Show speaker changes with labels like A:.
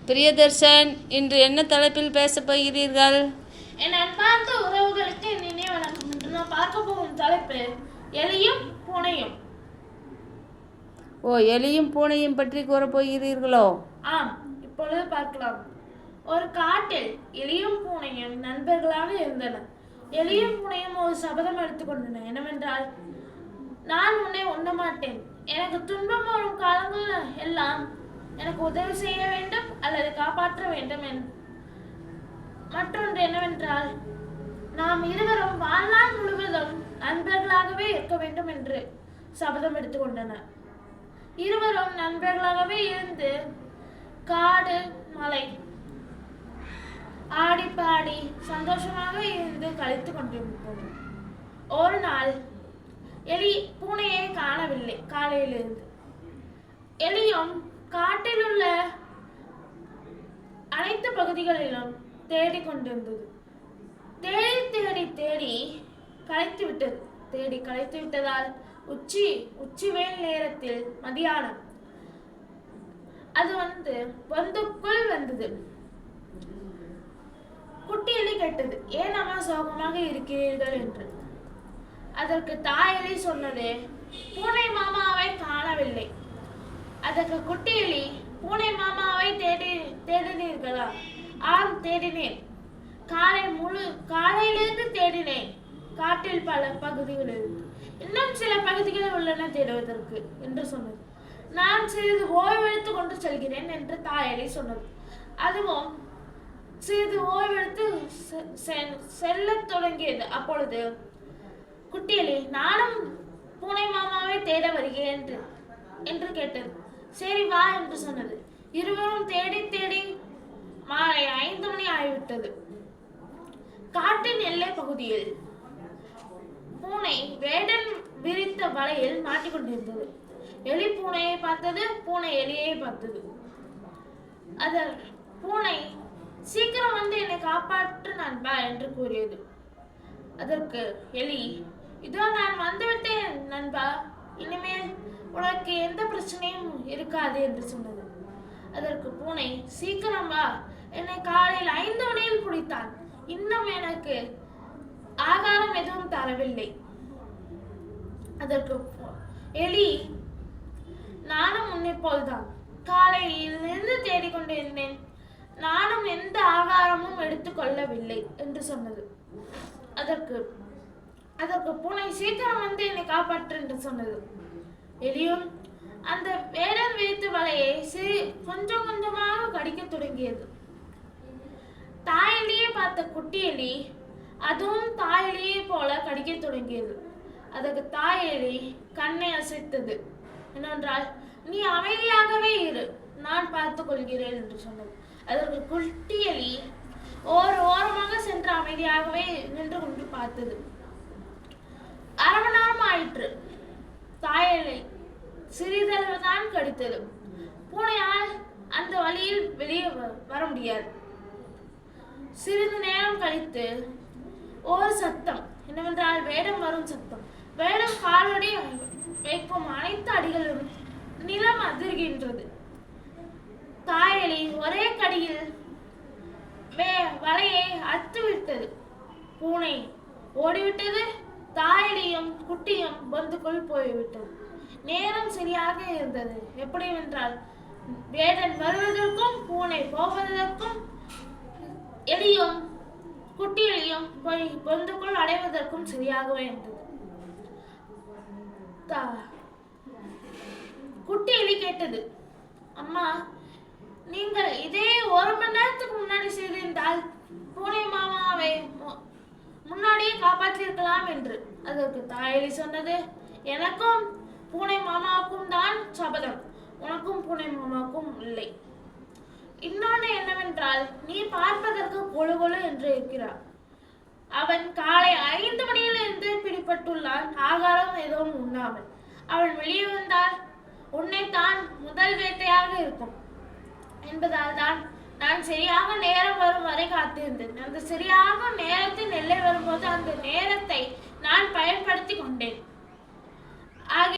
A: பிரியதர்ஷன், இன்று என்ன தலைப்பில் பேசப் போகிறீர்கள்?
B: என் அன்பார்ந்த உறவுகளுக்கு நினைவு வணக்கம். இன்று நான் பார்க்க போகும் தலைப்பு எலியும் பூனையும்.
A: எலியும் பூனையும் பற்றி கூறப்போகிறீர்களோ?
B: ஆம், இப்பொழுது பார்க்கலாம். ஒரு காட்டில் எலியும் பூனையும் நண்பர்களாக இருந்தன. எலியும் பூனையும் ஒரு சபதம் எடுத்துக்கொண்டன. என்னவென்றால், நான் உன்னை உண்ண மாட்டேன். எனக்கு துன்பம் வரும் காலங்கள் எல்லாம் எனக்கு உதவி செய்ய வேண்டும் அல்லது காப்பாற்ற வேண்டும். மற்றொன்று என்னவென்றால், நாம் இருவரும் வாழ்நாள் முழுவதும் நண்பர்களாகவே இருக்க வேண்டும் என்று சபதம் எடுத்துக்கொண்டனர். இருவரும் நண்பர்களாகவே இருந்து காடு மலை ஆடி பாடி சந்தோஷமாக இருந்து கழித்து கொண்டிருந்தோம். ஒரு நாள் எலி பூனையை காணவில்லை. காலையிலிருந்து எலியும் காட்டில் உள்ள அனைத்து பகுதிகளிலும் தேடி கொண்டிருந்தது. தேடி தேடி தேடி களைத்து விட்டது. தேடி களைத்து விட்டதால் உச்சி வெயில் நேரத்தில் மதியானம் அது பொந்துக்குள் வந்தது. குட்டி எலி கேட்டது, ஏன் அம்மா சோகமாக இருக்கிறீர்கள் என்று. அதற்கு தாய் எலி சொன்னது, பூனை மாமாவை காணவில்லை. அதற்கு குட்டி எலி, பூனை மாமாவை தேடினீர்களா? ஆம், தேடினேன். காலையிலிருந்து தேடினேன். காட்டில் பல பகுதிகளில் இன்னும் சில பகுதிகள் உள்ளன தேடுவதற்கு என்று சொன்னது. நான் சிறிது ஓய்வெடுத்து கொண்டு செல்கிறேன் என்று தாயலி சொன்னது. அதுவும் சிறிது ஓய்வெடுத்து செல்ல தொடங்கியது. அப்பொழுது குட்டியலி, நானும் பூனை மாமாவை தேட வருகிறேன் என்று கேட்டது. சரி வா என்று சொன்னது. இருவரும் தேடி தேடி மாலை 5 மணி ஆகிவிட்டது. காட்டின் எல்லை பகுதியில் பூனை வேடன் விரித்த வலையில் மாட்டிக்கொண்டிருந்தது. எலி பூனையை பார்த்தது, பூனை எலியை பார்த்தது. பூனை, சீக்கிரம் வந்து என்னை காப்பாற்று நண்பா என்று கூறியது. அதற்கு எலி, இதோ நான் வந்துவிட்டேன் நண்பா, இனிமேல் உனக்கு எந்த பிரச்சனையும் இருக்காது என்று சொன்னது. அதற்கு பூனை, சீக்கிரம் வா, என்னை காலையில் 5 மணியில் பிடித்தான். இன்னும் எனக்கு ஆகாரம் எதுவும் தரவில்லை. அதற்கு எலி, நானும் உன்னை போல்தான் காலையிலிருந்து தேடிக்கொண்டிருந்தேன். நானும் எந்த ஆகாரமும் எடுத்துக்கொள்ளவில்லை என்று சொன்னது. அதற்கு பூனை, சீக்கிரம் வந்து என்னை காப்பாற்று என்று சொன்னது. எலியும் அந்த வேடன் விரித்து வலையை கொஞ்சம் கொஞ்சமாக கடிக்க தொடங்கியது. தாயலியை பார்த்த குட்டி எலி அதுவும் தாயலியை போல கடிக்க தொடங்கியது. அதற்கு தாயலி கண்ணை அசைத்தது. என்னென்றால், நீ அமைதியாகவே இரு, நான் பார்த்துக் கொள்கிறேன் என்று சொன்னது. அதற்கு குட்டி எலி ஓரமாக சென்று அமைதியாகவே நின்று கொண்டு பார்த்தது. அரை மணி நேரம் ஆயிற்று. தாயலை சிறிதளவு தான் கடித்தது. பூனையால் அந்த வழியில் வெளியே வர முடியாது. சிறிது நேரம் கழித்து ஒரு சத்தம், என்னவென்றால் வேடம் வரும் சத்தம். வேடம் காலடி வைக்கும் அனைத்து அடிகளும் நிலம் அதிர்கின்றது. தாயலி ஒரே கடியில் வலையை அத்துவிட்டது. பூனை ஓடிவிட்டது. தாயலியும் குட்டியும் பொந்துக்குள் போய்விட்டது. நேரம் சரியாக இருந்தது. எப்படிவென்றால், வேடன் வருவதற்கும் பூனை போவதற்கும் எலியும் குட்டி எலியும் போய் பொந்துக்குள் அடைவதற்கும் சரியாகவே இருந்தது. குட்டி எலி கேட்டது, அம்மா, நீங்கள் இதே 1 மணி நேரத்துக்கு முன்னாடி செய்திருந்தால் பூனை மாமாவை முன்னாடியே காப்பாற்றிருக்கலாம் என்று. அதற்கு தாயலி சொன்னது, எனக்கும் பூனை மாமாவுக்கும் தான் சபதம், உனக்கும் பூனை மாமாவுக்கும் இல்லை. இன்னொன்று என்னவென்றால், நீ பார்ப்பதற்கு கொழு கொழு என்று இருக்கிறார். அவன் காலை 5 மணியிலிருந்து பிடிபட்டுள்ளான், ஆகாரம் எதுவும் உண்ணாமல். அவன் வெளியே வந்தால் உன்னைத்தான் முதல் வேட்டையாக இருக்கும் என்பதால் தான் நான் சரியாக நேரம் வரும் வரை காத்திருந்தேன். அந்த சரியாக நேரத்தில் எல்லை வரும்போது அந்த நேரத்தை நான் பயன்படுத்தி கொண்டேன்.